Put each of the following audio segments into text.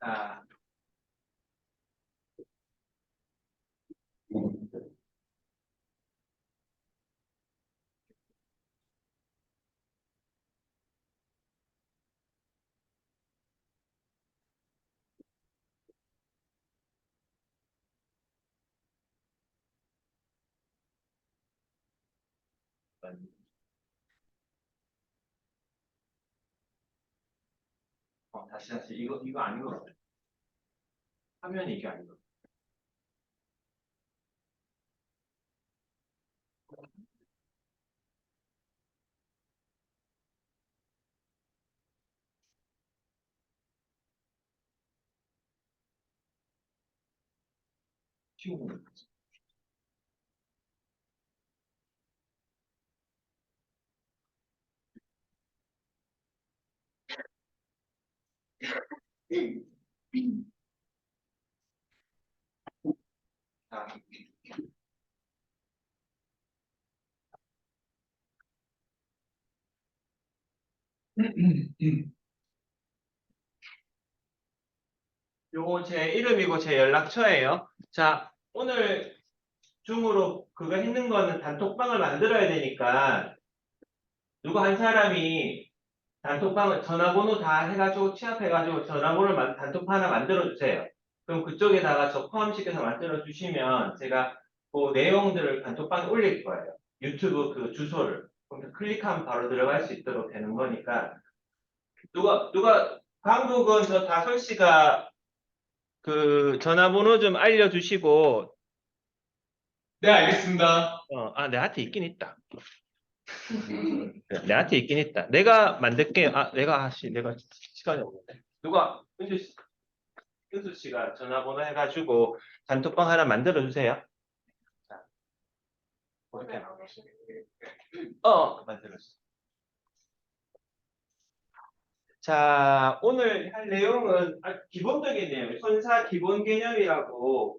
아, 다시 이거 아니고 화면이 이게 아니고. 튀고. 자, 요거 제 이름이고 제 연락처예요. 자, 오늘 줌으로 그거 했는 거는 단톡방을 만들어야 되니까 누구 한 사람이 단톡방을 전화번호 다 해가지고 취합해가지고 단톡방 하나 만들어 주세요. 그럼 그쪽에다가 저 포함시켜서 만들어 주시면 제가 그 내용들을 단톡방에 올릴 거예요. 유튜브 그 주소를. 그럼 클릭하면 바로 들어갈 수 있도록 되는 거니까 강북은 저 다솔 씨가 그 전화번호 좀 알려주시고. 네, 알겠습니다. 내한테 있긴 있다. 내한테 있긴 있다. 내가 만들게요. 내가 시간이 없는데. 은수 씨가 전화번호 해가지고 단톡방 하나 만들어 주세요. 자, 그렇게 만들어 주세요. 자, 오늘 할 내용은 기본적인 내용, 선사 기본 개념이라고.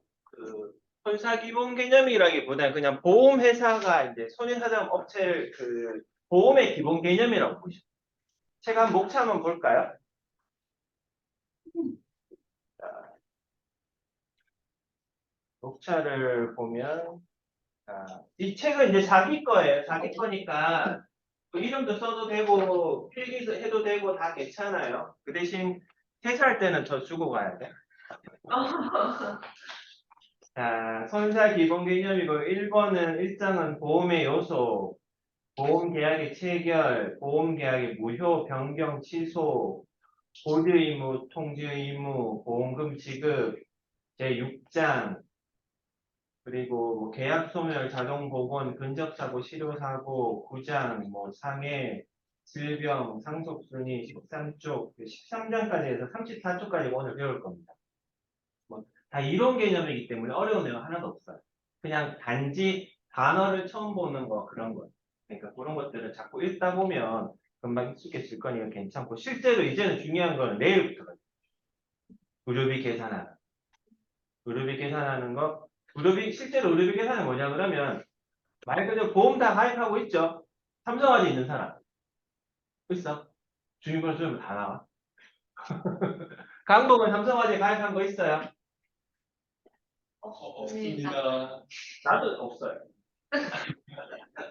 선사 기본 개념이라기보다는 그냥 보험회사가 이제 손해사정 업체를 보험의 기본 개념이라고 보시죠. 책 한 목차 한번 볼까요? 자, 목차를 보면, 이 책은 이제 자기 거예요. 자기 거니까 그 이름도 써도 되고 필기도 해도 되고 다 괜찮아요. 그 대신 퇴사할 때는 저 주고 가야 돼. 자, 선사 기본 개념이고 1번은 1장은 보험의 요소, 보험계약의 체결, 보험계약의 무효, 변경, 취소, 보류 의무, 통지 의무, 보험금 지급, 제6장, 그리고 뭐 계약 소멸, 자동 복원, 근접사고, 실효사고, 9장, 뭐 상해, 질병, 상속순위, 13쪽, 13장까지 해서 34쪽까지 오늘 배울 겁니다. 다 이론 개념이기 때문에 어려운 내용 하나도 없어요. 그냥 단지 단어를 처음 보는 거 그런 거예요. 그러니까 그런 것들은 자꾸 읽다 보면 금방 익숙해질 거니까 괜찮고, 실제로 이제는 중요한 거는 내일부터가 의료비 계산하는. 의료비 계산하는 거. 실제로 의료비 계산은 뭐냐 그러면 말 그대로 보험 다 가입하고 있죠. 삼성화재 있는 사람 있어. 주민번호 주면 다 나와. 강북은 삼성화재 가입한 거 있어요? 없습니다. 나도 없어요.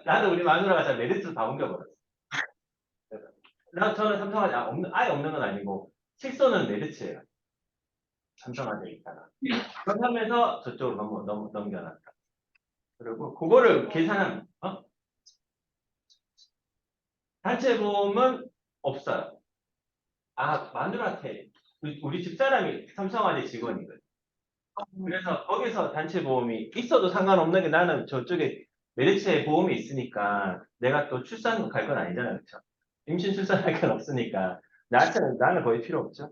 나도 우리 마누라가 잘 메리트로 다 옮겨버렸어. 저는 삼성화재 아예 없는 건 아니고 칠소는 메리츠예요. 삼성화재 있다가. 그렇다면서 저쪽으로 넘겨놨다. 그리고 그거를 계산하면 단체 보험은 없어요. 마누라한테 우리 집사람이 삼성화재 직원이거든. 그래서 거기서 단체 보험이 있어도 상관없는 게, 나는 저쪽에 메리츠에 보험이 있으니까 내가 또 출산 갈 건 아니잖아요. 그렇죠? 임신 출산할 건 없으니까 나는 거의 필요 없죠.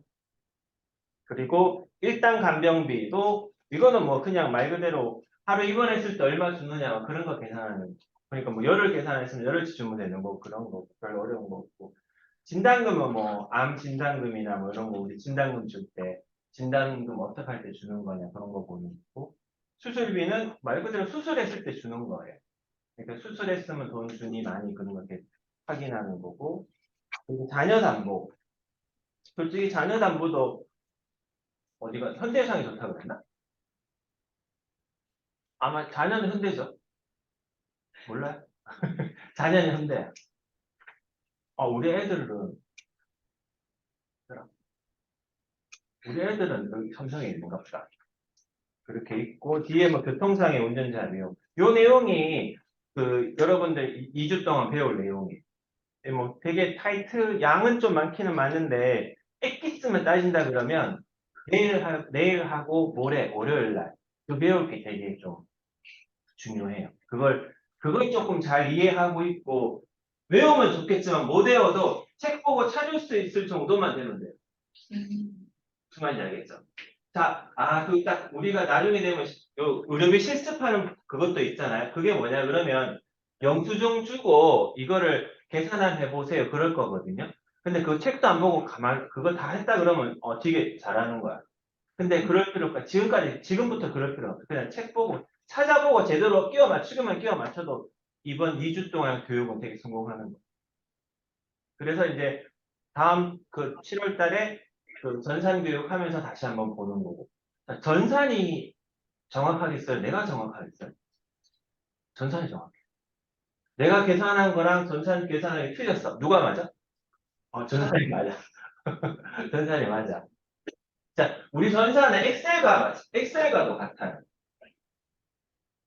그리고 일당 간병비도 이거는 뭐 그냥 말 그대로 하루 입원했을 때 얼마 주느냐 뭐 그런 거 계산하는. 그러니까 뭐 열흘 계산했으면 열흘치 주면 되는 거, 그런 거 별로 어려운 거 없고. 진단금은 뭐 암 진단금이나 뭐 이런 거 우리 진단금 줄 때 진단금 어떻게 할 때 주는 거냐 그런 거 보는 거고, 수술비는 말 그대로 수술했을 때 주는 거예요. 그러니까 수술했으면 돈 주니 많이 그런 거 이렇게 확인하는 거고. 그리고 자녀담보, 솔직히 자녀담보도 어디가 현대해상이 좋다고 그랬나? 아마 자녀는 현대죠. 몰라요? 자녀는 현대야. 우리 애들은 여기 삼성에 있는가 보다. 그렇게 있고 뒤에 뭐 교통상의 운전자 내용. 요 내용이 그 여러분들 2주 동안 배울 내용이. 뭐 되게 타이트 양은 좀 많기는 많은데 엑기스만 따진다 그러면 내일 하고 모레 월요일 날그 배울 게 되게 좀 중요해요. 그걸 조금 잘 이해하고 있고 외우면 좋겠지만 못 외워도 책 보고 찾을 수 있을 정도만 되면 돼요. 무슨 말인지 알겠죠? 자, 딱 우리가 나중에 되면 의료비 실습하는 그것도 있잖아요. 그게 뭐냐 그러면 영수증 주고 이거를 계산을 해보세요. 그럴 거거든요. 근데 그 책도 안 보고 그거 다 했다 그러면 되게 잘하는 거야. 근데 그럴 필요가 지금부터 그럴 필요 없어. 그냥 책 보고 찾아보고 제대로 끼워 맞추기만 끼워 맞춰도 이번 2주 동안 교육은 되게 성공하는 거야. 그래서 이제 다음 그 7월 달에 그 전산 교육 하면서 다시 한번 보는 거고. 자, 전산이 정확하겠어요? 내가 정확하겠어요? 전산이 정확해. 내가 계산한 거랑 전산 계산하기 틀렸어. 누가 맞아? 전산이 맞아. 전산이 맞아. 자, 우리 전산은 엑셀과도 같아요.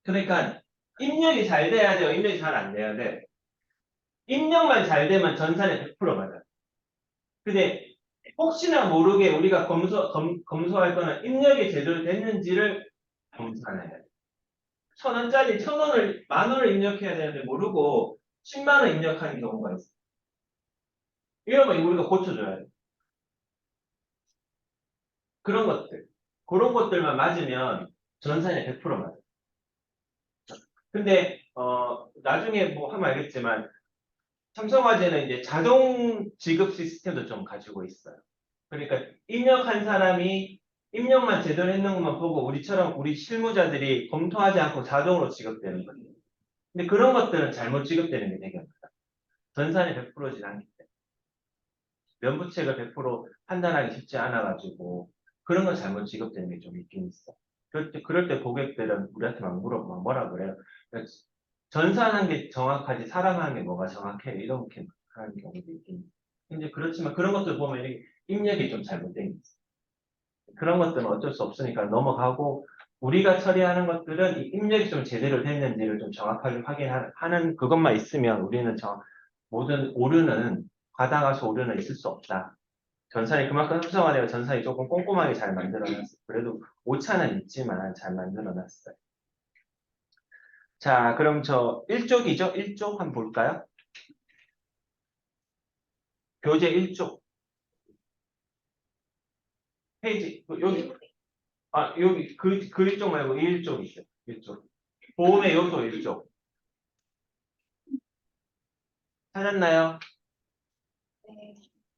그러니까 입력이 잘 돼야 돼요. 입력이 잘 안 돼야 돼. 입력만 잘 되면 전산에 100% 맞아. 근데 혹시나 모르게 우리가 검소할 거는 입력이 제대로 됐는지를 검사해야 돼. 1,000원짜리 1,000원을 10,000원을 입력해야 되는데 모르고 10만 원 입력하는 경우가 있어. 이러면 우리가 고쳐줘야 돼. 그런 것들. 그런 것들만 맞으면 전산에 100% 맞아. 근데 나중에 뭐 하면 알겠지만 삼성화재는 이제 자동 지급 시스템도 좀 가지고 있어요. 그러니까 입력한 사람이 입력만 제대로 했는 것만 보고 우리처럼 우리 실무자들이 검토하지 않고 자동으로 지급되는 거예요. 근데 그런 것들은 잘못 지급되는 게 되게 많다. 전산이 100%지 않기 때문에. 면부책을 100% 판단하기 쉽지 않아가지고 그런 건 잘못 지급되는 게 좀 있긴 있어. 그럴 때 고객들은 우리한테 막 뭐라 그래요. 그러니까 전산한 게 정확하지 사람하는 게 뭐가 정확해 이렇게 하는 경우도 있긴 있어. 근데 그렇지만 그런 것들 보면 이렇게 입력이 좀 잘못된 게 있어. 그런 것들은 어쩔 수 없으니까 넘어가고 우리가 처리하는 것들은 이 입력이 좀 제대로 됐는지를 좀 정확하게 확인하는 그것만 있으면 우리는 모든 오류는 과다가수 오류는 있을 수 없다. 전산이 그만큼 합성화되어 전산이 조금 꼼꼼하게 잘 만들어놨어요. 그래도 오차는 있지만 잘 만들어놨어요. 자, 그럼 저 1쪽이죠? 1쪽 한번 볼까요? 교재 1쪽 페이지 여기 그 1쪽 말고 1쪽 있어요. 1쪽 보험의 요소 1쪽 찾았나요? 네.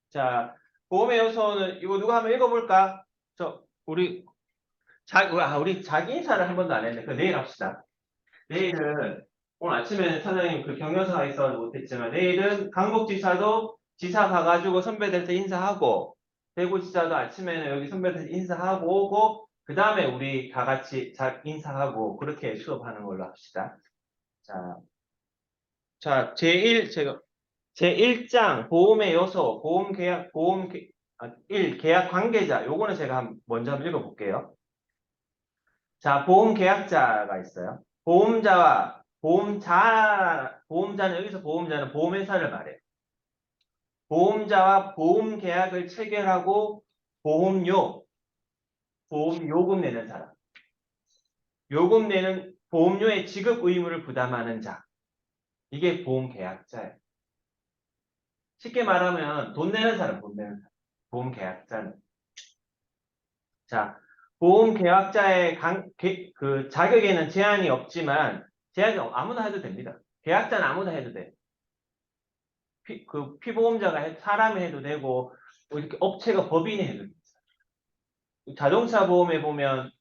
자, 보험의 요소는 이거 누가 한번 읽어볼까? 우리 우리 자기 인사를 한 번도 안 했는데 그 내일 합시다. 내일은 오늘 아침에 사장님 그 경영사가 있어서 못했지만 내일은 강북지사도 지사 가가지고 선배들한테 인사하고 대구지사도 아침에는 여기 선배들한테 인사하고 오고 그 다음에 우리 다 같이 인사하고 그렇게 수업하는 걸로 합시다. 자, 제1장 보험의 요소, 보험 계약, 1. 계약 관계자. 요거는 제가 먼저 한번 읽어볼게요. 자, 보험 계약자가 있어요. 보험자는 여기서 보험자는 보험회사를 말해요. 보험자와 보험 계약을 체결하고 보험요금 내는 사람. 요금 내는 보험료의 지급 의무를 부담하는 자. 이게 보험 계약자예요. 쉽게 말하면 돈 내는 사람. 보험 계약자는. 자, 보험 계약자의 그 자격에는 제한이 없지만 제한이 아무나 해도 됩니다. 계약자는 아무나 해도 돼. 그 피보험자가 사람이 해도 되고 뭐 이렇게 업체가 법인이 해도 돼. 자동차 보험에 보면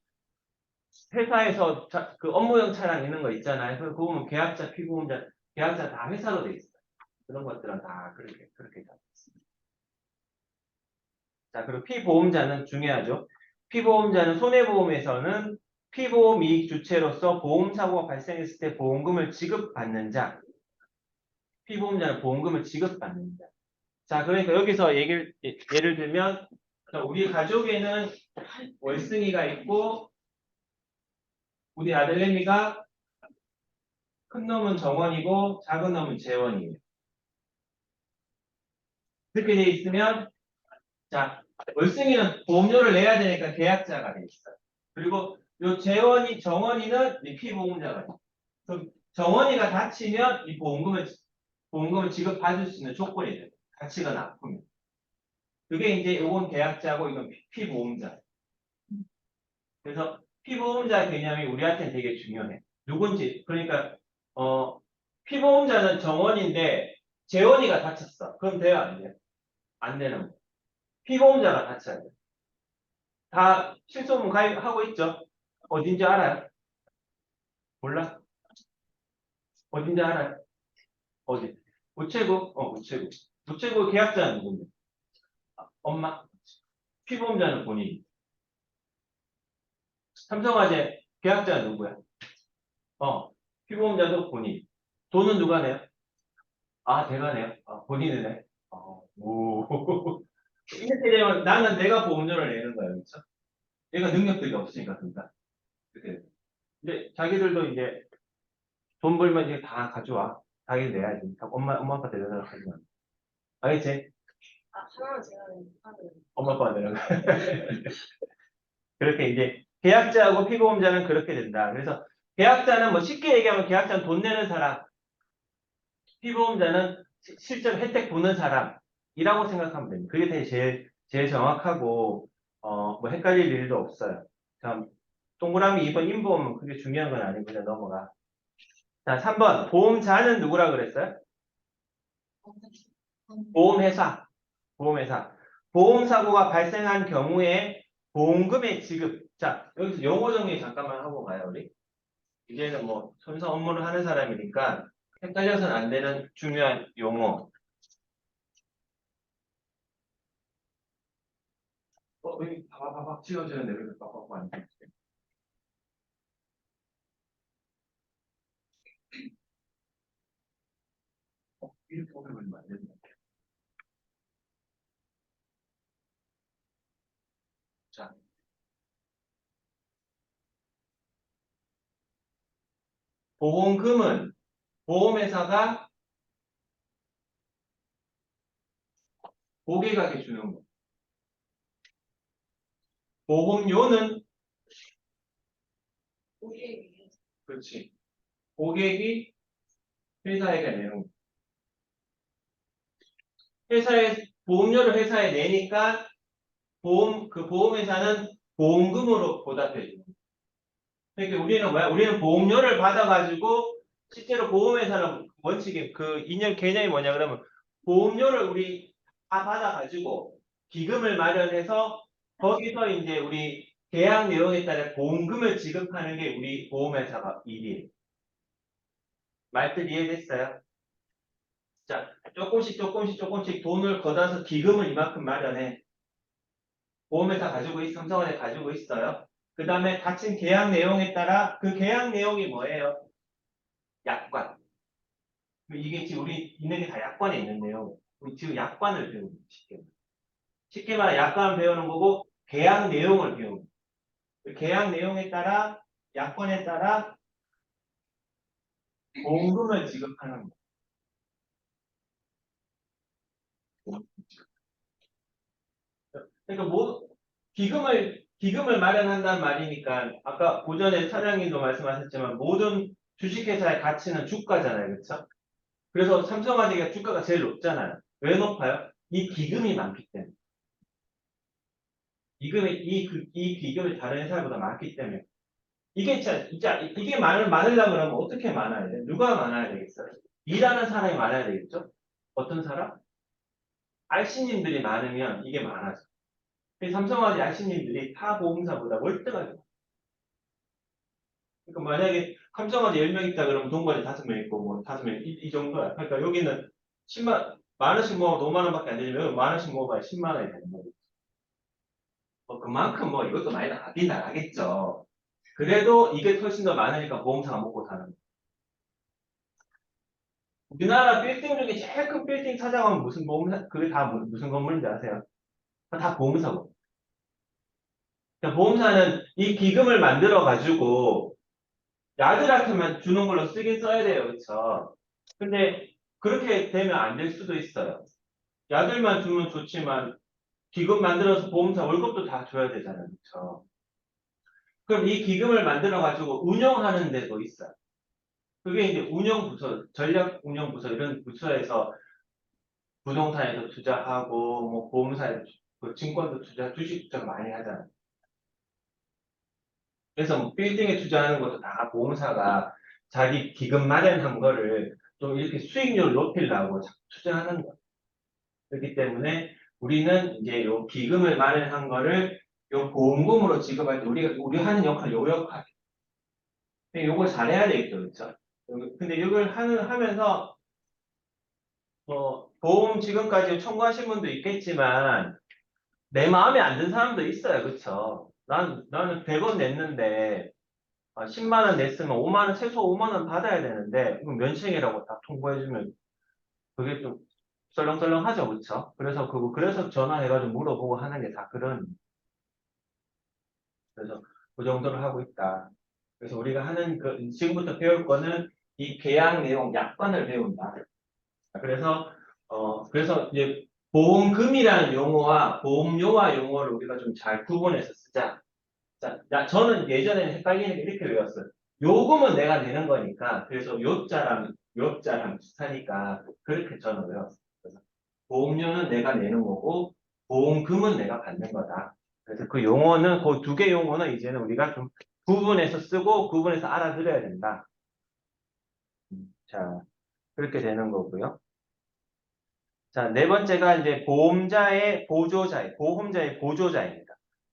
회사에서 그 업무용 차량 있는 거 있잖아요. 그거 보면 계약자, 피보험자, 계약자 다 회사로 돼 있어요. 그런 것들은 다 그렇게 돼 있습니다. 자, 그리고 피보험자는 중요하죠. 피보험자는 손해보험에서는 피보험 이익 주체로서 보험사고가 발생했을 때 보험금을 지급받는 자. 피보험자는 보험금을 지급받는 자. 자, 그러니까 여기서 예를 들면, 우리 가족에는 월승이가 있고, 우리 아들 혜미가 큰 놈은 정원이고, 작은 놈은 재원이에요. 그렇게 돼 있으면, 자, 월승이는 보험료를 내야 되니까 계약자가 돼 있어요. 그리고 요 정원이는 이 피보험자가 돼요. 그럼 정원이가 다치면 이 보험금을 지급받을 수 있는 조건이 돼요. 다치거나 아프면. 그게 이제 요건 계약자고 이건 피보험자. 그래서 피보험자 개념이 우리한테는 되게 중요해. 누군지. 그러니까 피보험자는 정원인데 재원이가 다쳤어. 그럼 돼요, 안 돼요? 안 되는 거예요. 피보험자가 다쳐야 돼요. 다 실손보험 가입하고 있죠? 어딘지 알아요? 몰라? 어딘지 알아요? 어디? 우체국? 우체국. 우체국 계약자는 누군데? 엄마? 피보험자는 본인. 삼성화재 계약자는 누구야? 피보험자도 본인. 돈은 누가 내요? 아, 내가 내요? 아, 본인이 내? 오. 이렇게 되면 나는 내가 보험료를 내는 거야, 그렇죠? 얘가 능력들이 없으니까, 그러니까. 이렇게. 근데 자기들도 이제 돈 벌면 이제 다 가져와. 자기 내야지. 엄마 아빠 대단하다 하지 마. 알겠지? 하나는 제가 하는. 엄마 아빠가 내는 거야. 그렇게 이제 계약자하고 피보험자는 그렇게 된다. 그래서 계약자는 뭐 쉽게 얘기하면 계약자는 돈 내는 사람, 피보험자는 실제로 혜택 보는 사람이라고 생각하면 됩니다. 그게 제일 정확하고 뭐 헷갈릴 일도 없어요. 자, 동그라미 2번 인보험은 그게 중요한 건 아니고 그냥 넘어가. 자, 3번 보험자는 누구라 그랬어요? 보험회사. 보험회사. 보험사고가 발생한 경우에 보험금의 지급. 자, 여기서 용어 정리 잠깐만 하고 가요, 우리. 이제는 뭐 손사 업무를 하는 사람이니까 헷갈려서는 안 되는 중요한 용어. 여기 바바바박 지워지는데 왜 이렇게 바바박 안 돼? 이렇게 오래 걸리면 안 된다. 자, 보험금은 보험회사가 고객에게 주는 거. 보험료는 우리에게 그렇지. 고객이 회사에게 내는 거. 보험료를 회사에 내니까 그 보험회사는 보험금으로 보답해 주는 거. 그러니까 우리는 뭐야? 우리는 보험료를 받아가지고 실제로 보험회사는 원칙이 그 개념이 뭐냐 그러면 보험료를 우리 다 받아가지고 기금을 마련해서 거기서 이제 우리 계약 내용에 따라 보험금을 지급하는 게 우리 보험회사가 일이에요. 말뜻 이해됐어요? 자, 조금씩 돈을 걷어서 기금을 이만큼 마련해. 보험회사 가지고 삼성원에 가지고 있어요. 그 다음에 다친 계약 내용에 따라 그 계약 내용이 뭐예요? 약관. 이게 지금 우리 있는 게 다 약관에 있는데요. 우리 지금 약관을 배우는 거예요. 쉽게 말해 약관을 배우는 거고 계약 내용을 배우는 거예요. 그 계약 내용에 따라 약관에 따라 보험금을 지급하는 거예요. 그러니까 기금을 마련한다는 말이니까 아까 고전에 차장님도 말씀하셨지만 모든 주식회사의 가치는 주가잖아요. 그렇죠? 그래서 삼성화재가 주가가 제일 높잖아요. 왜 높아요? 이 기금이 많기 때문에. 이 기금이 다른 회사보다 많기 때문에. 진짜 이게 많으려면 그러면 어떻게 많아야 돼? 누가 많아야 되겠어요? 일하는 사람이 많아야 되겠죠? 어떤 사람? 알씨님들이 많으면 이게 많아져. 삼성화재 알씨님들이 타 보험사보다 월등하게. 그러니까 만약에 삼성화재 10명 있다 그러면 동반이 5명 있고 뭐 5명 이 정도야. 그러니까 여기는 10만 원씩 모으면 5만 원밖에 안 되지만 여기 만 원씩 모으면 10만 원이 되는 거예요. 그만큼 뭐 이것도 많이 나가긴 나가겠죠. 그래도 이게 훨씬 더 많으니까 보험사가 먹고 사는 거예요. 우리나라 빌딩 중에 제일 큰 빌딩 찾아가면 무슨 보험사, 그게 다 무슨 건물인지 아세요? 다 보험사고. 그러니까 보험사는 이 기금을 만들어가지고 야들한테만 주는 걸로 쓰긴 써야 돼요. 그쵸? 근데 그렇게 되면 안 될 수도 있어요. 야들만 주면 좋지만 기금 만들어서 보험사 월급도 다 줘야 되잖아요. 그쵸? 그럼 이 기금을 만들어가지고 운영하는 데도 있어요. 그게 이제 운영부서, 전략운영부서 이런 부서에서 부동산에도 투자하고, 뭐 보험사에 그 증권도 투자, 주식 투자 많이 하잖아요. 그래서 뭐 빌딩에 투자하는 것도 다 보험사가 자기 기금 마련한 거를 좀 이렇게 수익률을 높이려고 자꾸 투자하는 거예요. 그렇기 때문에 우리는 이제 요 기금을 마련한 거를 요 보험금으로 지급할 때 우리 하는 역할, 요 역할. 근데 요걸 잘해야 되겠죠, 그렇죠? 근데 이걸 하면서 보험 지금까지 청구하신 분도 있겠지만 내 마음에 안 든 사람도 있어요, 그렇죠? 나는 100원 냈는데 10만 원 냈으면 5만 원 최소 5만 원 받아야 되는데 이거 면책이라고 딱 통보해주면 그게 좀 썰렁썰렁하죠, 그렇죠? 그래서 전화해가지고 물어보고 하는 게 다 그런 그래서 그 정도를 하고 있다. 그래서 우리가 하는 지금부터 배울 거는 이 계약 내용 약관을 배운다. 그래서 이제 보험금이라는 용어와 보험료와 용어를 우리가 좀 잘 구분해서 쓰자. 자, 저는 예전에는 헷갈리는 게 이렇게 외웠어요. 요금은 내가 내는 거니까, 그래서 요자랑 비슷하니까, 그렇게 저는 외웠어요. 그래서 보험료는 내가 내는 거고, 보험금은 내가 받는 거다. 그래서 그 용어는, 그 두 개 용어는 이제는 우리가 좀 구분해서 쓰고, 구분해서 알아들어야 된다. 자, 그렇게 되는 거고요. 자, 네 번째가 이제 보험자의 보조자입니다.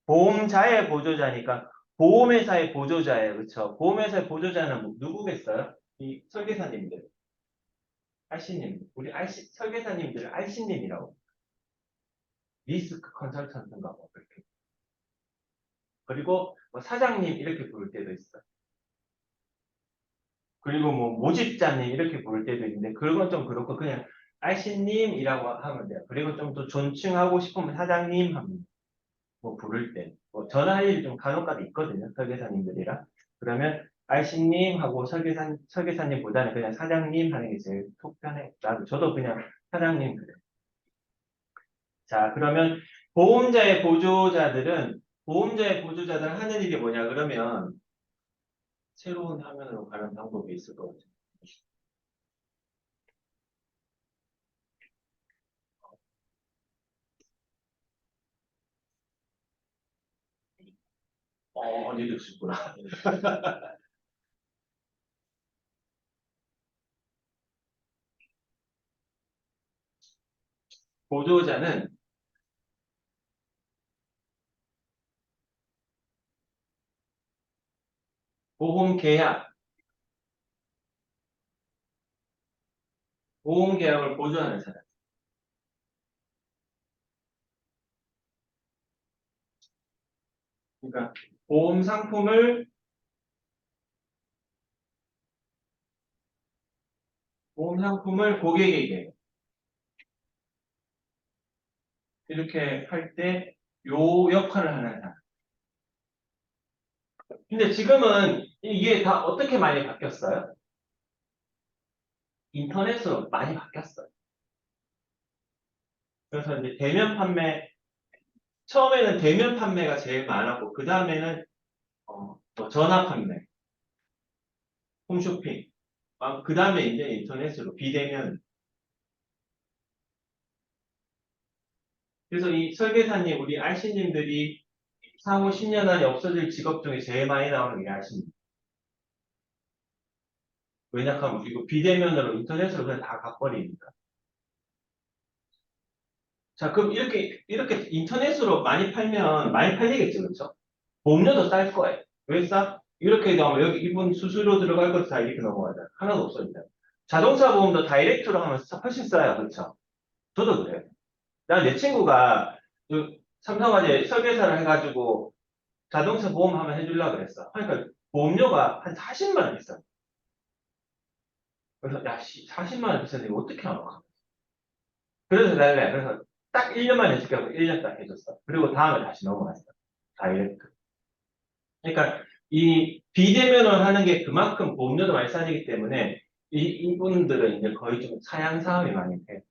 보험자의 보조자니까 보험회사의 보조자예요. 그렇죠? 보험회사의 보조자는 누구겠어요? 이 설계사님들, RC님, 우리 설계사님들을 RC님이라고. 리스크 컨설턴트인가 뭐 그렇게. 그리고 뭐 사장님 이렇게 부를 때도 있어요. 그리고 뭐 모집자님 이렇게 부를 때도 있는데 그건 좀 그렇고 그냥 RC님이라고 하면 돼요. 그리고 좀 더 존칭하고 싶으면 사장님 하면 뭐 부를 때, 뭐 전화할 일이 좀 간혹가다 있거든요. 설계사님들이랑. 그러면 알씨님 하고 설계사님보다는 그냥 사장님 하는 게 제일 속 편해. 저도 그냥 사장님 그래요. 자, 그러면 보험자의 보조자들은 하는 일이 뭐냐 그러면 새로운 화면으로 가는 방법이 있을 것 같아요. 니도 쉽구나. 보조자는 보험계약을 보조하는 사람. 그러니까 보험 상품을 고객에게 이렇게 할 때 요 역할을 하는 사람. 근데 지금은 이게 다 어떻게 많이 바뀌었어요? 인터넷으로 많이 바뀌었어요. 그래서 이제 처음에는 대면 판매가 제일 많았고, 그 다음에는 뭐 전화 판매, 홈쇼핑, 그 다음에 이제 인터넷으로 비대면. 그래서 이 설계사님, 우리 RC님들이 향후 10년 안에 없어질 직업 중에 제일 많이 나오는 게 RC님. 왜냐하면 이거 비대면으로 인터넷으로 그냥 다 가버리니까. 자, 그럼 이렇게 인터넷으로 많이 팔면 많이 팔리겠죠, 그렇죠? 보험료도 쌀 거예요. 왜 싸? 이렇게 나오면 여기 이분 수수료 들어갈 것도 다 이렇게 넘어가잖아요. 하나도 없어진다. 자동차 보험도 다이렉트로 하면 훨씬 싸요, 그렇죠? 저도 그래요. 내 친구가 삼성화재 설계사를 해가지고 자동차 보험 한번 해주려고 그랬어. 그러니까 보험료가 한 40만 원 있어. 그래서 야, 40만 원 비싼데 이거 어떻게 하나? 그래서 내가 그래서 딱 1년만 해줄게 하고 1년 딱 해줬어. 그리고 다음에 다시 넘어갔어. 다이렉트. 그러니까 이 비대면을 하는 게 그만큼 보험료도 많이 싸지기 때문에 이분들은 이제 거의 좀 사양 사업이 많이 돼.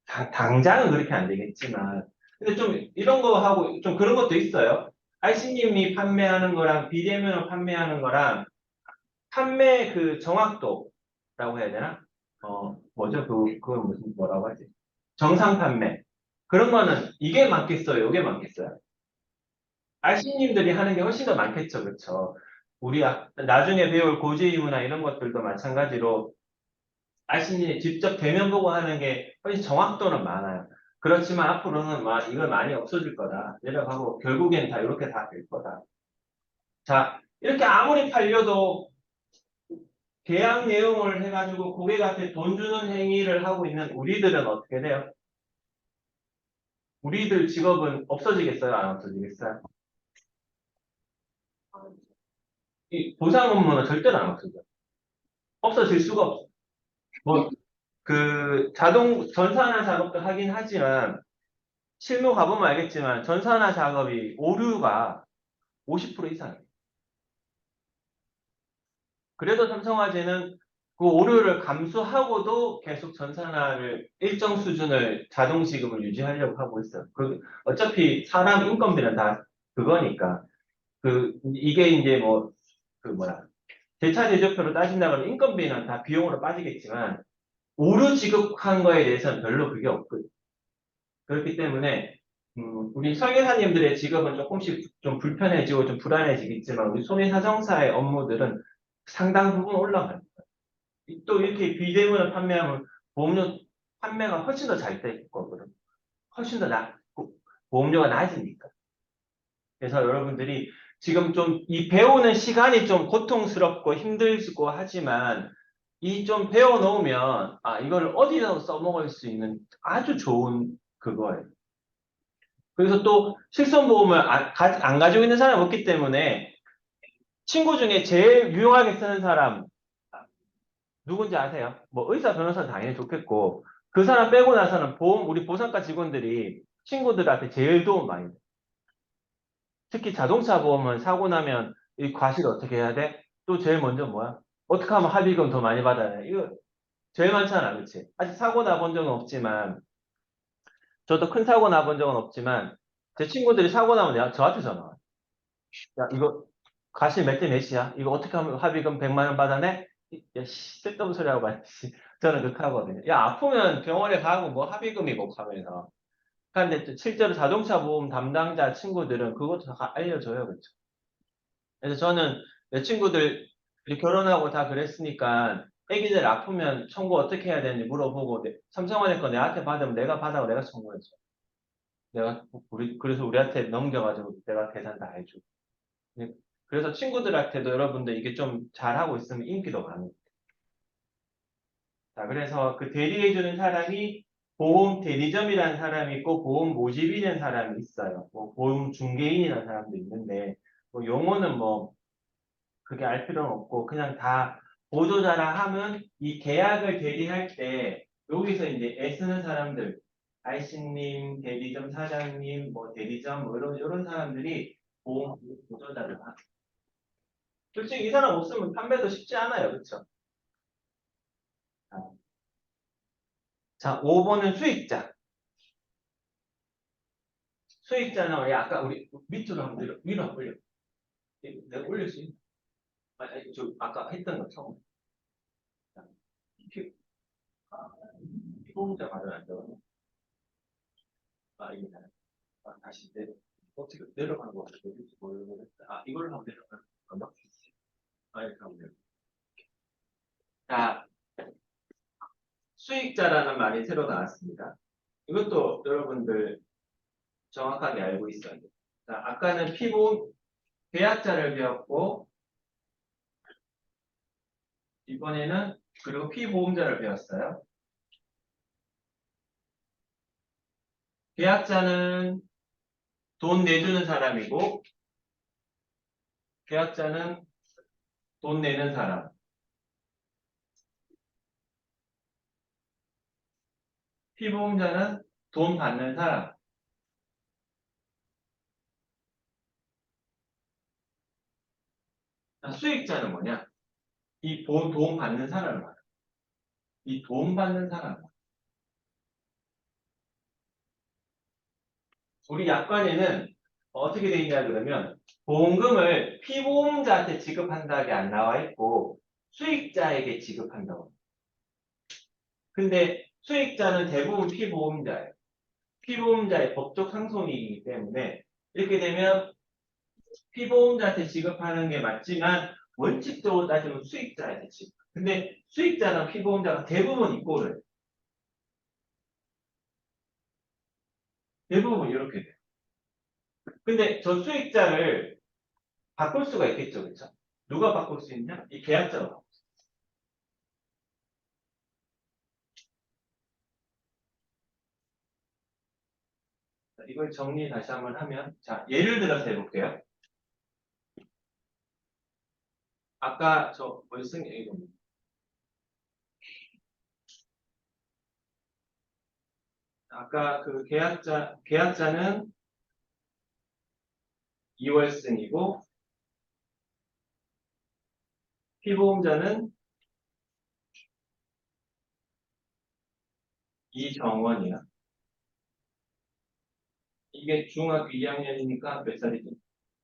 당장은 그렇게 안 되겠지만. 근데 좀 이런 거 하고 좀 그런 것도 있어요. IC님이 판매하는 거랑 비대면을 판매하는 거랑 판매 그 정확도라고 해야 되나? 뭐죠? 그건 무슨 뭐라고 하지? 정상 판매. 그런 거는 이게 맞겠어요? 이게 맞겠어요? RC님들이 하는 게 훨씬 더 많겠죠, 그렇죠? 우리 나중에 배울 고지의무나 이런 것들도 마찬가지로 RC님이 직접 대면 보고 하는 게 훨씬 정확도는 많아요. 그렇지만 앞으로는 막 이걸 많이 없어질 거다. 내려가고 결국엔 다 이렇게 다 될 거다. 자, 이렇게 아무리 팔려도 계약 내용을 해가지고 고객한테 돈 주는 행위를 하고 있는 우리들은 어떻게 돼요? 우리들 직업은 없어지겠어요? 안 없어지겠어요? 아, 이 보상 업무는 절대로 안 없어져. 없어질 수가 없어. 뭐, 전산화 작업도 하긴 하지만, 실무 가보면 알겠지만, 전산화 작업이 오류가 50% 이상이에요. 그래도 삼성화재는 그 오류를 감수하고도 계속 전산화를 일정 수준을 자동 지급을 유지하려고 하고 있어요. 어차피 사람 인건비는 다 그거니까. 이게 이제 뭐, 대차 대조표로 따진다 그러면 인건비는 다 비용으로 빠지겠지만, 오류 지급한 거에 대해서는 별로 그게 없거든요. 그렇기 때문에 우리 설계사님들의 직업은 조금씩 좀 불편해지고 좀 불안해지겠지만 우리 손해사정사의 업무들은 상당 부분 올라갑니다. 또 이렇게 비대면을 판매하면 보험료 판매가 훨씬 더 잘 될 거거든. 훨씬 더 보험료가 낮으니까. 그래서 여러분들이 지금 좀 이 배우는 시간이 좀 고통스럽고 힘들고 하지만 이 좀 배워 놓으면 이걸 어디서 써먹을 수 있는 아주 좋은 그거예요. 그래서 또 실손보험을 안 가지고 있는 사람이 없기 때문에 친구 중에 제일 유용하게 쓰는 사람 누군지 아세요? 뭐 의사, 변호사는 당연히 좋겠고 그 사람 빼고 나서는 우리 보상과 직원들이 친구들한테 제일 도움 많이 돼요. 특히 자동차 보험은 사고 나면 이 과실 어떻게 해야 돼? 또 제일 먼저 뭐야? 어떻게 하면 합의금 더 많이 받아야 돼? 이거 제일 많잖아, 그렇지? 아직 사고 나본 적은 없지만 저도 큰 사고 나본 적은 없지만 제 친구들이 사고 나면 저한테 전화 와요. 야, 이거 과실 몇 대 몇이야? 이거 어떻게 하면 합의금 100만 원 받아내? 야, 쓸데없는 소리 하고 말. 저는 그렇게 하거든요. 야, 아프면 병원에 가고 뭐 합의금이 뭐 하면서. 근데 실제로 자동차 보험 담당자 친구들은 그것도 다 알려줘요, 그렇죠? 그래서 저는 내 친구들 결혼하고 다 그랬으니까 애기들 아프면 청구 어떻게 해야 되는지 물어보고 삼성원의 거 내한테 받으면 내가 받아고 내가 청구해줘. 그래서 우리한테 넘겨가지고 내가 계산 다 해주고. 네. 그래서 친구들한테도 여러분들 이게 좀 잘하고 있으면 인기도 많아요. 자, 그래서 그 대리해주는 사람이 보험 대리점이라는 사람이 있고 보험 모집이라는 사람이 있어요. 뭐 보험 중개인이라는 사람도 있는데 뭐 용어는 뭐 그게 알 필요는 없고 그냥 다 보조자라 하면 이 계약을 대리할 때 여기서 이제 애쓰는 사람들 아이씨님, 대리점 사장님, 뭐 대리점 뭐 이런 사람들이 보험 보조자를 하. 솔직히 이 사람 없으면 판매도 쉽지 않아요, 그렇죠? 자, 5번은 수익자. 수익자는 아까 우리 밑으로 한번 위로 한번 올려. 내가 올릴 수 있나? 아니, 아까 했던 것처럼. 피보험자 말은 안 되거든요. 이게 다시 어떻게 내려가는 거 같아. 모르겠다. 이걸로 하면 내려가는 건가? 이렇게 하면 돼요. 자, 수익자라는 말이 새로 나왔습니다. 이것도 여러분들 정확하게 알고 있어야 돼요. 자, 아까는 피보험 계약자를 배웠고, 이번에는 그리고 피보험자를 배웠어요. 계약자는 돈 내주는 사람이고 계약자는 돈 내는 사람. 피보험자는 돈 받는 사람. 자, 수익자는 뭐냐? 이 도움 받는 사람을 말이야. 이 도움 받는 사람. 우리 약관에는 어떻게 돼 있냐 그러면 보험금을 피보험자한테 지급한다게 안 나와 있고 수익자에게 지급한다고. 근데 수익자는 대부분 피보험자예요. 피보험자의 법적 상속이기 때문에 이렇게 되면 피보험자한테 지급하는 게 맞지만 원칙적으로 따지면 수익자한테 지급. 근데 수익자랑 피보험자가 대부분 이꼴을 대부분 이렇게 돼요. 근데 저 수익자를 바꿀 수가 있겠죠, 그렇죠? 누가 바꿀 수 있냐? 이 계약자가 바꿀 수 있어요. 이걸 정리 다시 한번 하면, 자, 예를 들어서 해볼게요. 아까 저 월승 이거 아까 그 계약자는 2월승이고 피보험자는 이정원이야. 이게 중학교 2학년이니까 몇 살이지?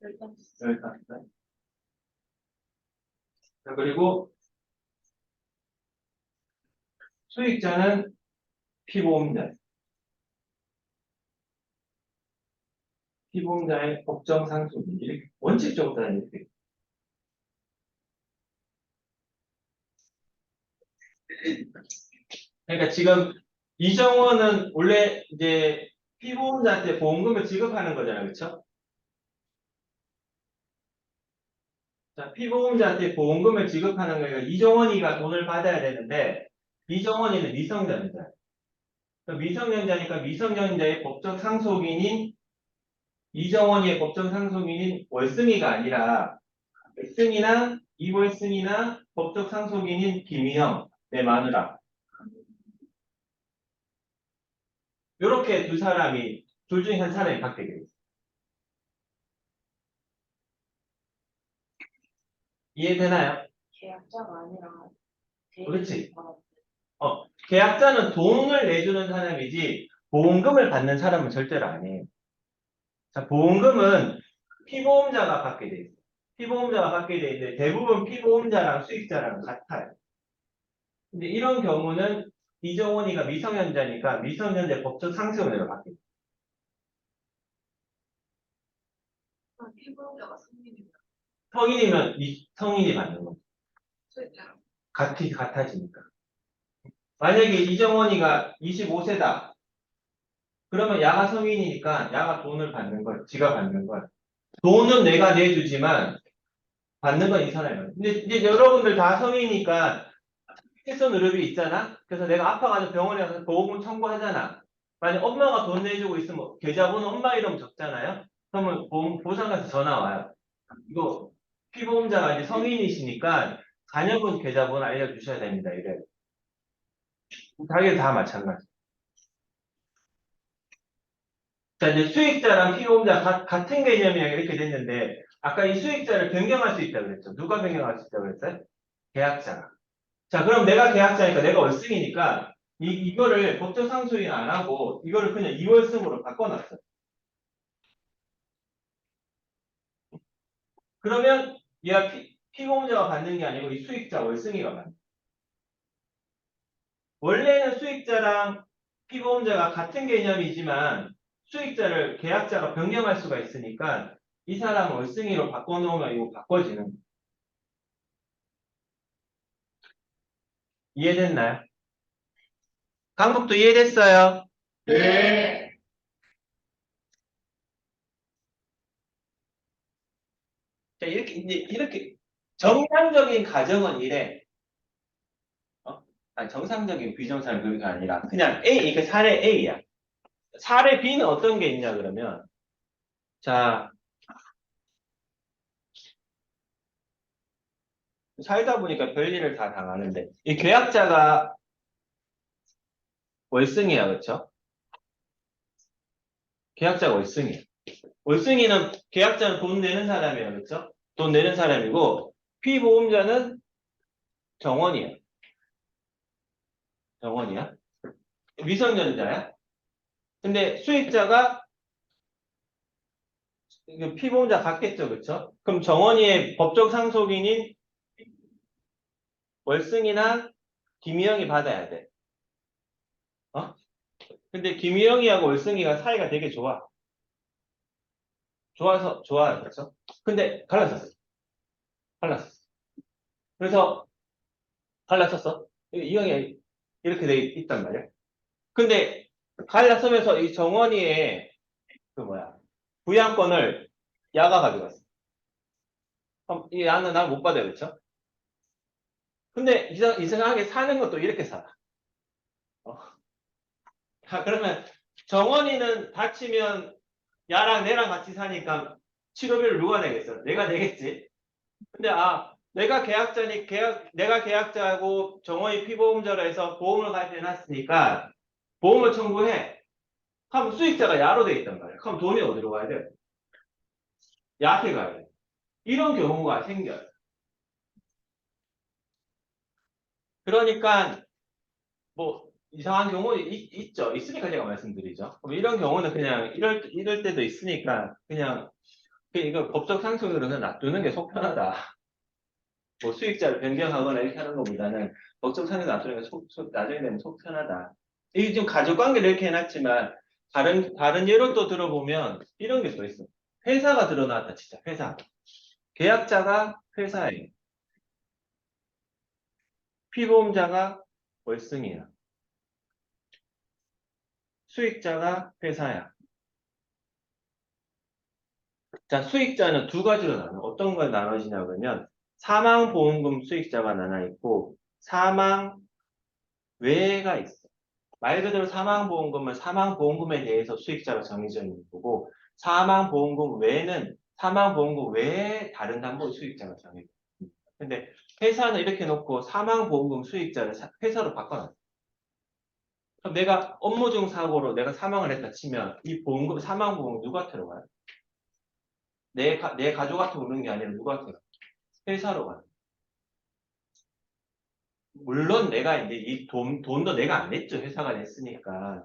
15살. 자, 그리고 수익자는 피보험자. 피보험자의 법정 상속이 이렇게 원칙적으로 다 이렇게. 그러니까 지금 이정원은 원래 이제 피보험자한테 보험금을 지급하는 거잖아요, 그렇죠? 자, 피보험자한테 보험금을 지급하는 거니까 이정원이가 돈을 받아야 되는데 이정원이는 미성년자. 미성년자니까 미성년자의 법적 상속인인 이정원이의 법정 상속인인 월승이가 아니라 승이나 이월승이나 법적 상속인인 김희영, 내 마누라. 이렇게 두 사람이 둘 중에 한 사람이 받게 돼요. 이해되나요? 계약자가 아니라 그렇지. 대리인이 계약자는 돈을 내주는 사람이지 보험금을 받는 사람은 절대로 아니에요. 자, 보험금은 피보험자가 받게 돼 있어요. 피보험자가 받게 돼 있는데 대부분 피보험자랑 수익자랑 같아요. 근데 이런 경우는 이정원이가 미성년자니까 미성년자 법적 상속인으로 받게 돼요. 피보험자가 승인입니다. 성인이면 성인이 받는 거죠. 수익자랑 같아지니까. 만약에 이정원이가 25세다. 그러면 야가 성인이니까 야가 돈을 받는 걸, 지가 받는 걸. 돈은 내가 내주지만 받는 건 이 사람이에요. 근데 이제 여러분들 다 성인이니까 필선 의료비 있잖아? 그래서 내가 아파가지고 병원에 가서 보험금 청구하잖아. 만약 엄마가 돈 내주고 있으면 계좌번호 엄마 이름 적잖아요? 그러면 보상가서 전화 와요. 이거 피보험자가 이제 성인이시니까 자녀분 계좌번호 알려주셔야 됩니다. 이래. 당연히 다 마찬가지. 자, 이제 수익자랑 피보험자 같은 개념이야 이렇게 됐는데 아까 이 수익자를 변경할 수 있다고 그랬죠. 누가 변경할 수 있다고 그랬어요? 계약자가. 자, 그럼 내가 계약자니까 내가 월승이니까 이거를 법정 상속인 안 하고 이거를 그냥 2월승으로 바꿔놨어요. 그러면 얘가 피보험자가 받는 게 아니고 이 수익자 월승이가 받는 거예요. 원래는 수익자랑 피보험자가 같은 개념이지만 수익자를 계약자가 변경할 수가 있으니까 이 사람 월승이로 바꿔놓으면 이거 바꿔지는 거예요. 이해됐나요? 강북도 이해됐어요? 네. 자, 이렇게 정상적인 가정은 이래. 아니, 정상적인 비정상 그게 아니라 그냥 A, 이게 사례 A야. 사례 B는 어떤 게 있냐 그러면 자, 살다 보니까 별일을 다 당하는데, 이 계약자가 월승이야, 그쵸? 계약자가 월승이야. 월승이는, 계약자는 돈 내는 사람이야, 그쵸? 돈 내는 사람이고, 피보험자는 정원이야. 정원이야. 미성년자야. 근데 수익자가 이거 피보험자 같겠죠, 그쵸? 그럼 정원이의 법적 상속인인 월승이나 김희영이 받아야 돼. 어? 근데 김희영이하고 월승이가 사이가 되게 좋아. 좋아, 그쵸? 근데 갈라졌어. 갈랐어. 그래서 갈라섰어. 이 형이 이렇게 돼 있단 말이야. 근데 갈라서면서 이 정원이의 그 뭐야 부양권을 야가 가져갔어. 그럼 이 야는 날 못 받아요, 그렇죠? 근데 이상하게 사는 것도 이렇게 살아. 어. 그러면 정원이는 다치면 야랑 내랑 같이 사니까 치료비를 누가 내겠어? 내가 내겠지. 근데 내가 계약자하고 정원이 피보험자로 해서 보험을 가입해놨으니까 보험을 청구해. 그럼 수익자가 야로 돼 있단 말이야. 그럼 돈이 어디로 가야 돼? 야한테 가야 돼. 이런 경우가 생겨요. 그러니까 뭐 이상한 경우 있죠. 있으니까 제가 말씀드리죠. 그럼 이런 경우는 그냥 이럴 때도 있으니까 그냥 이거 법적 상속으로 그냥 놔두는 게 속 편하다. 뭐 수익자를 변경하거나 이렇게 하는 것보다는 법적 상속 놔두는 게 나중에 되면 속 편하다. 이게 지금 가족관계를 이렇게 해놨지만 다른 예로 또 들어보면 이런 게 또 있어. 회사가 드러났다, 진짜 회사. 계약자가 회사예요. 피보험자가 월승이야. 수익자가 회사야. 자, 수익자는 두 가지로 나눠. 어떤 걸 나눠지냐 그러면 사망보험금 수익자가 나눠 있고 사망 외가 있어. 말 그대로 사망보험금은 사망보험금에 대해서 수익자가 정해져 있는 거고 사망보험금 외에는 사망보험금 외에 다른 담보 수익자가 정해져 있습니다. 근데 회사는 이렇게 놓고 사망보험금 수익자를 회사로 바꿔놨어. 그럼 내가 업무 중 사고로 내가 사망을 했다 치면 이 보험금, 사망보험금 누가 들어가요? 내 가족한테 오는 게 아니라 누구한테 가? 회사로 가요. 물론 내가 이제 돈도 내가 안 냈죠. 회사가 냈으니까.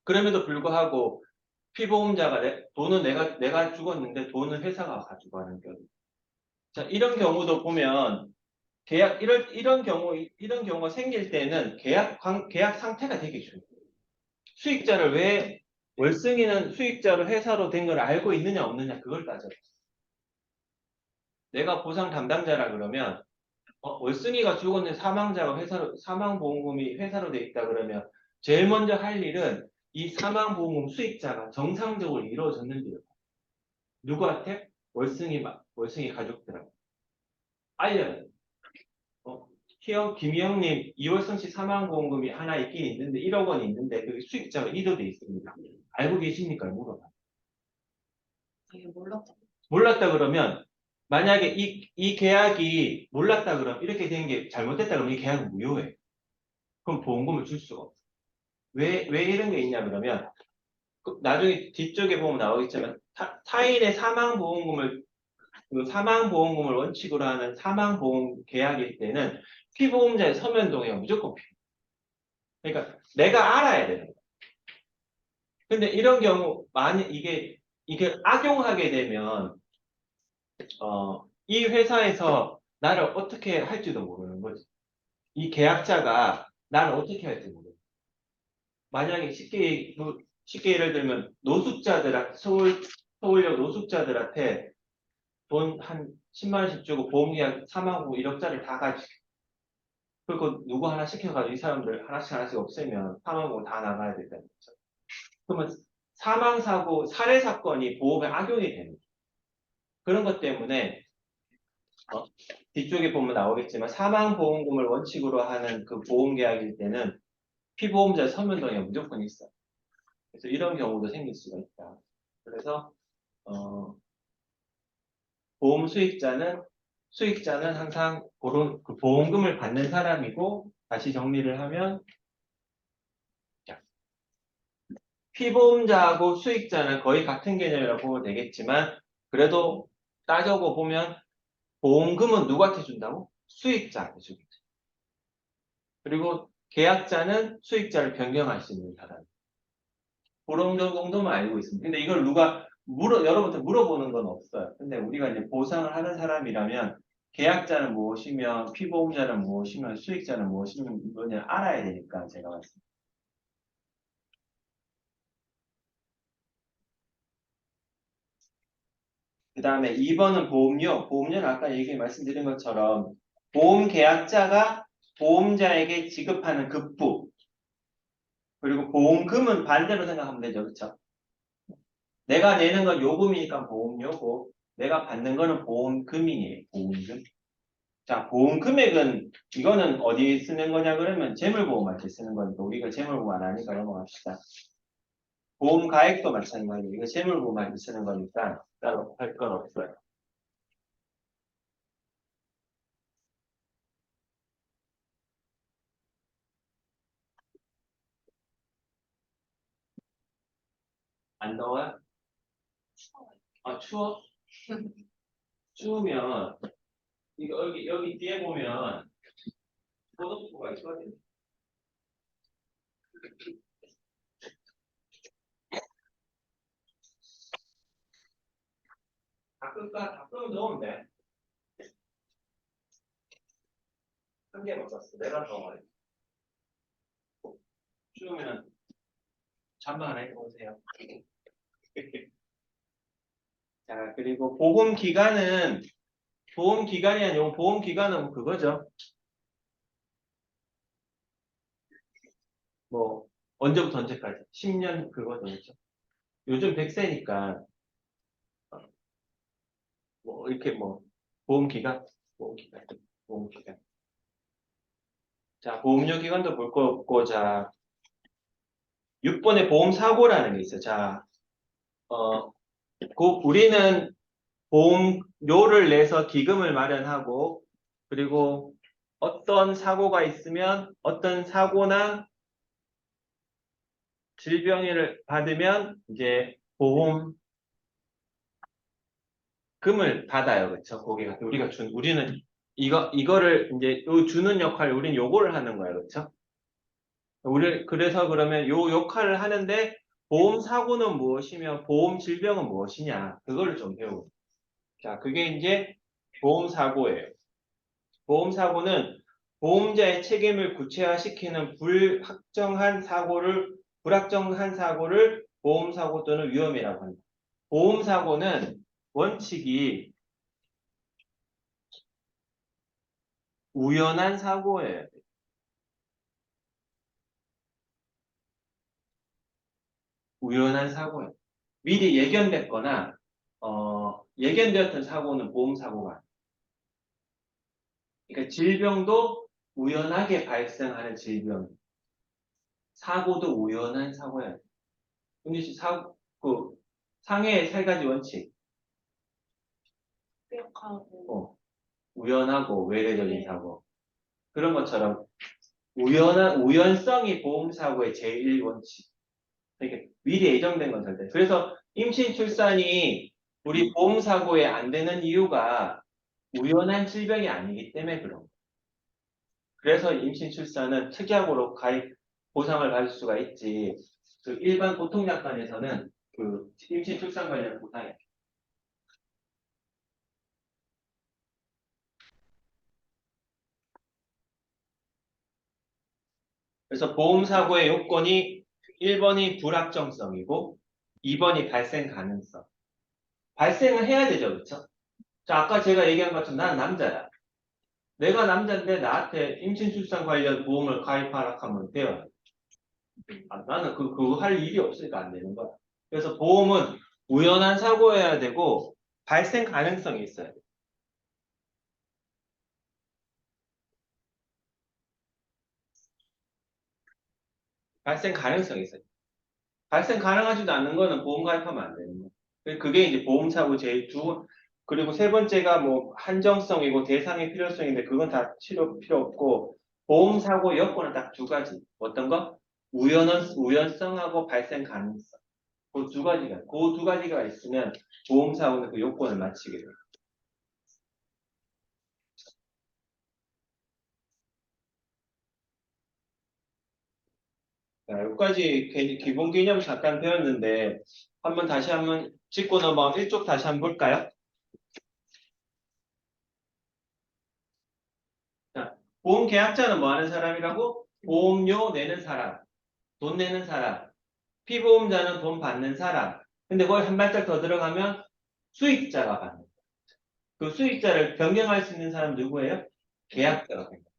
그럼에도 불구하고 피보험자가 돈은 내가 죽었는데 돈은 회사가 가지고 가는 경우. 자, 이런 경우도 보면 이런 경우가 생길 때는 계약 상태가 되게 중요해요. 수익자를 왜 월승이는 수익자로 회사로 된 걸 알고 있느냐 없느냐 그걸 따져요. 내가 보상 담당자라 그러면 월승이가 죽었는데 사망보험금이 회사로 돼 있다 그러면 제일 먼저 할 일은 이 사망보험금 수익자가 정상적으로 이루어졌는지를 누구한테? 월승이 가족들한테 알려야 돼. 어, 김희영님, 이월성 씨 사망보험금이 하나 있긴 있는데 1억 원이 있는데 그 수익자가 1호 돼 있습니다. 알고 계십니까? 물어봐. 되게 몰랐다. 몰랐다 그러면 만약에 이 계약이 몰랐다 그러면 이렇게 된 게 잘못됐다 그러면 이 계약은 무효해. 그럼 보험금을 줄 수가 없어. 왜 이런 게 있냐 그러면 나중에 뒤쪽에 보면 나오겠지만 타인의 사망보험금을 원칙으로 하는 사망보험 계약일 때는 피보험자의 서면 동의가 무조건 필요해. 그러니까 내가 알아야 되는 거야. 근데 이런 경우 만약 이게 악용하게 되면 이 회사에서 나를 어떻게 할지도 모르는 거지. 이 계약자가 나를 어떻게 할지 모르는 거야. 만약에 쉽게 예를 들면 서울역 노숙자들한테 돈 한 10만 원씩 주고 보험계약 4만 1억짜리 다 가지고 그리고 누구 하나 시켜가지고 이 사람들 하나씩 없애면 4만 5 다 나가야 된다는 거죠. 그러면 사망사고 살해 사건이 보험에 악용이 되는 거죠. 그런 것 때문에 뒤쪽에 보면 나오겠지만 사망보험금을 원칙으로 하는 그 보험계약일 때는 피보험자 서면 동의가 무조건 있어요. 그래서 이런 경우도 생길 수가 있다. 그래서 보험 수익자는 항상 그 보험금을 받는 사람이고, 다시 정리를 하면, 자, 피보험자하고 수익자는 거의 같은 개념이라고 보면 되겠지만, 그래도 따져고 보면, 보험금은 누구한테 준다고? 수익자한테 주겠죠. 그리고 계약자는 수익자를 변경할 수 있는 사람. 그런 정도만 알고 있습니다. 근데 이걸 누가 여러분한테 물어보는 건 없어요. 근데 우리가 이제 보상을 하는 사람이라면 계약자는 무엇이며 피보험자는 무엇이며 수익자는 무엇이며 이거는 알아야 되니까 제가 말씀드립니다. 그 다음에 2번은 보험료. 보험료는 아까 말씀드린 것처럼 보험 계약자가 보험자에게 지급하는 급부. 그리고 보험금은 반대로 생각하면 되죠. 그렇죠? 내가 내는 건 요금이니까 보험료고 내가 받는 거는 보험금이에요. 보험금. 자, 보험 금액은 이거는 어디 쓰는 거냐 그러면 재물보험할 때 쓰는 거니까 우리가 재물보험 안 하니까 넘어갑시다. 보험 가액도 마찬가지고 이거 재물보험할 때 쓰는 거니까 따로 할 건 없어요. 안 더워요? 아, 추워? 추우면 이거 여기 뒤에 보면 소독부가 있거든요. 다 끄면 넣으면 돼. 한 개만 썼어. 내가 더 말해. 추우면 잠바 하나 입고 오세요. 자, 그리고 보험 기간이 아니고 보험 기간은 그거죠. 뭐 언제부터 언제까지? 10년 그거죠. 그렇죠? 요즘 100세니까 뭐 이렇게 뭐 보험 기간, 보험 기간, 보험 기간. 자, 보험료 기간도 볼 거 없고 자, 6번에 보험 사고라는 게 있어요. 자, 우리는 보험료를 내서 기금을 마련하고 그리고 어떤 사고가 있으면 어떤 사고나 질병을 받으면 이제 보험금을 받아요. 그렇죠? 고객한테 우리는 이거를 이제 주는 역할을 우리는 요거를 하는 거예요. 그렇죠? 그래서 그러면 요 역할을 하는데 보험 사고는 무엇이며 보험 질병은 무엇이냐 그거를 좀 배우고. 자, 그게 이제 보험 사고예요. 보험 사고는 보험자의 책임을 구체화시키는 불확정한 사고를 보험 사고 또는 위험이라고 합니다. 보험 사고는 원칙이 우연한 사고예요. 우연한 사고예요. 미리 예견됐거나 예견되었던 사고는 보험 사고가 아니에요. 그러니까 질병도 우연하게 발생하는 질병. 사고도 우연한 사고예요. 근데 상해의 세 가지 원칙. 기억하고 우연하고 외래적인 사고. 그런 것처럼 우연성이 보험 사고의 제일 원칙. 그러니까 미리 예정된 건 절대. 그래서 임신 출산이 우리 보험 사고에 안 되는 이유가 우연한 질병이 아니기 때문에 그런 거예요. 그래서 임신 출산은 특약으로 보상을 받을 수가 있지. 그 일반 보통약관에서는 그 임신 출산 관련 보상이. 그래서 보험 사고의 요건이 1번이 불확정성이고 2번이 발생 가능성. 발생을 해야 되죠, 그렇죠? 자, 아까 제가 얘기한 것처럼 난 남자야. 내가 남자인데 나한테 임신 출산 관련 보험을 가입하라 하면 돼요. 나는 그거 할 일이 없으니까 안 되는 거야. 그래서 보험은 우연한 사고여야 되고 발생 가능성이 있어야 돼. 발생 가능성이 있어요. 발생 가능하지도 않는 거는 보험 가입하면 안 되는 거야. 그게 이제 보험사고 제일 그리고 세 번째가 뭐 한정성이고 대상의 필요성인데 그건 다 필요 없고 보험사고 여건은 딱 두 가지. 어떤 거? 우연성하고 발생 가능성. 그 두 가지가 있으면 보험사고는 그 요건을 마치게 돼요. 자, 여기까지 기본 개념 잠깐 배웠는데 다시 한번 짚고 넘어가 1쪽 다시 한번 볼까요? 자, 보험 계약자는 뭐 하는 사람이라고? 보험료 내는 사람, 돈 내는 사람, 피보험자는 돈 받는 사람. 근데 거기 한 발짝 더 들어가면 수익자가 받는 거예요. 그 수익자를 변경할 수 있는 사람 누구예요? 계약자가 됩니다.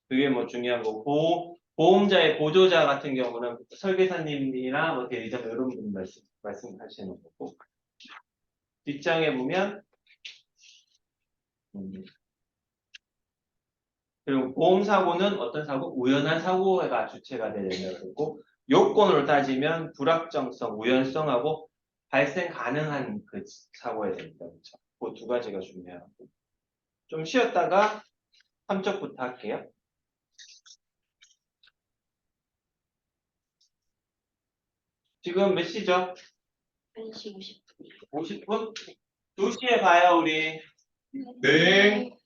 그게 뭐 중요한 거고 보험자의 보조자 같은 경우는 설계사님이나 뭐 대리점 이런 분 말씀하시는 거고 뒷장에 보면 그리고 보험사고는 어떤 사고? 우연한 사고가 주체가 되는 거고 요건으로 따지면 불확정성, 우연성하고 발생 가능한 그 사고에 됩니다. 그렇죠? 그 두 가지가 중요하고 좀 쉬었다가 3쪽부터 할게요. 지금 몇 시죠? 1시 50분. 50분? 2시에 봐요 우리. 네.